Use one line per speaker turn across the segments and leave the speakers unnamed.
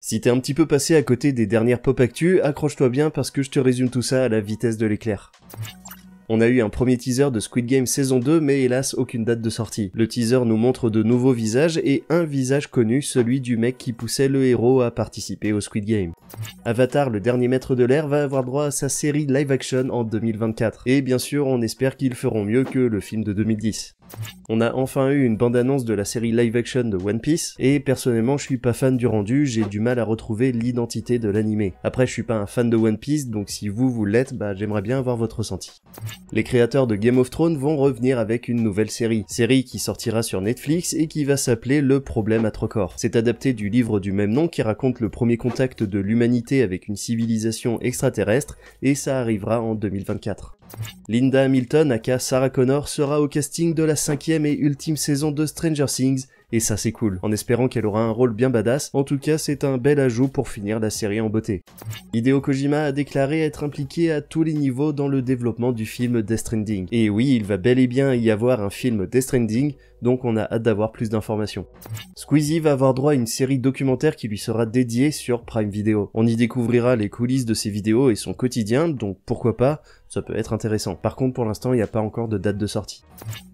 Si t'es un petit peu passé à côté des dernières pop actu, accroche-toi bien parce que je te résume tout ça à la vitesse de l'éclair. On a eu un premier teaser de Squid Game saison 2, mais hélas aucune date de sortie. Le teaser nous montre de nouveaux visages et un visage connu, celui du mec qui poussait le héros à participer au Squid Game. Avatar, le dernier maître de l'air, va avoir droit à sa série live action en 2024. Et bien sûr, on espère qu'ils feront mieux que le film de 2010. On a enfin eu une bande-annonce de la série live action de One Piece, et personnellement je suis pas fan du rendu, j'ai du mal à retrouver l'identité de l'animé. Après je suis pas un fan de One Piece, donc si vous l'êtes, j'aimerais bien avoir votre ressenti. Les créateurs de Game of Thrones vont revenir avec une nouvelle série qui sortira sur Netflix et qui va s'appeler Le Problème à Trocor. C'est adapté du livre du même nom qui raconte le premier contact de l'humanité avec une civilisation extraterrestre, et ça arrivera en 2024. Linda Hamilton, aka Sarah Connor, sera au casting de la 5e et ultime saison de Stranger Things, et ça c'est cool, en espérant qu'elle aura un rôle bien badass. En tout cas c'est un bel ajout pour finir la série en beauté. Hideo Kojima a déclaré être impliqué à tous les niveaux dans le développement du film Death Stranding. Et oui, il va bel et bien y avoir un film Death Stranding, donc on a hâte d'avoir plus d'informations. Squeezie va avoir droit à une série documentaire qui lui sera dédiée sur Prime Video. On y découvrira les coulisses de ses vidéos et son quotidien, donc pourquoi pas, ça peut être intéressant. Par contre pour l'instant il n'y a pas encore de date de sortie.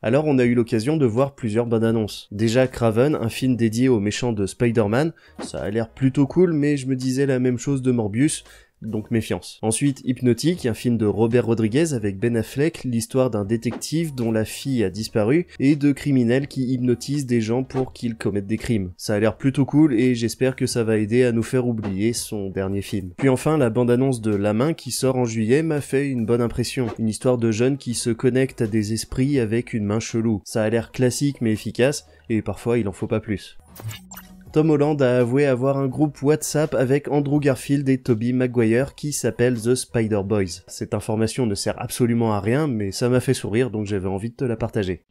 Alors on a eu l'occasion de voir plusieurs bandes annonces. Déjà Kraven, un film dédié aux méchants de Spider-Man, ça a l'air plutôt cool, mais je me disais la même chose de Morbius, donc méfiance. Ensuite, Hypnotic, un film de Robert Rodriguez avec Ben Affleck, l'histoire d'un détective dont la fille a disparu et de criminels qui hypnotisent des gens pour qu'ils commettent des crimes. Ça a l'air plutôt cool et j'espère que ça va aider à nous faire oublier son dernier film. Puis enfin, la bande-annonce de La Main qui sort en juillet m'a fait une bonne impression. Une histoire de jeunes qui se connectent à des esprits avec une main chelou. Ça a l'air classique mais efficace et parfois il en faut pas plus. Tom Holland a avoué avoir un groupe WhatsApp avec Andrew Garfield et Tobey Maguire qui s'appelle The Spider Boys. Cette information ne sert absolument à rien, mais ça m'a fait sourire donc j'avais envie de te la partager.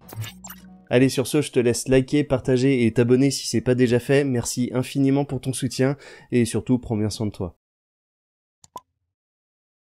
Allez, sur ce, je te laisse liker, partager et t'abonner si c'est pas déjà fait. Merci infiniment pour ton soutien et surtout prends bien soin de toi.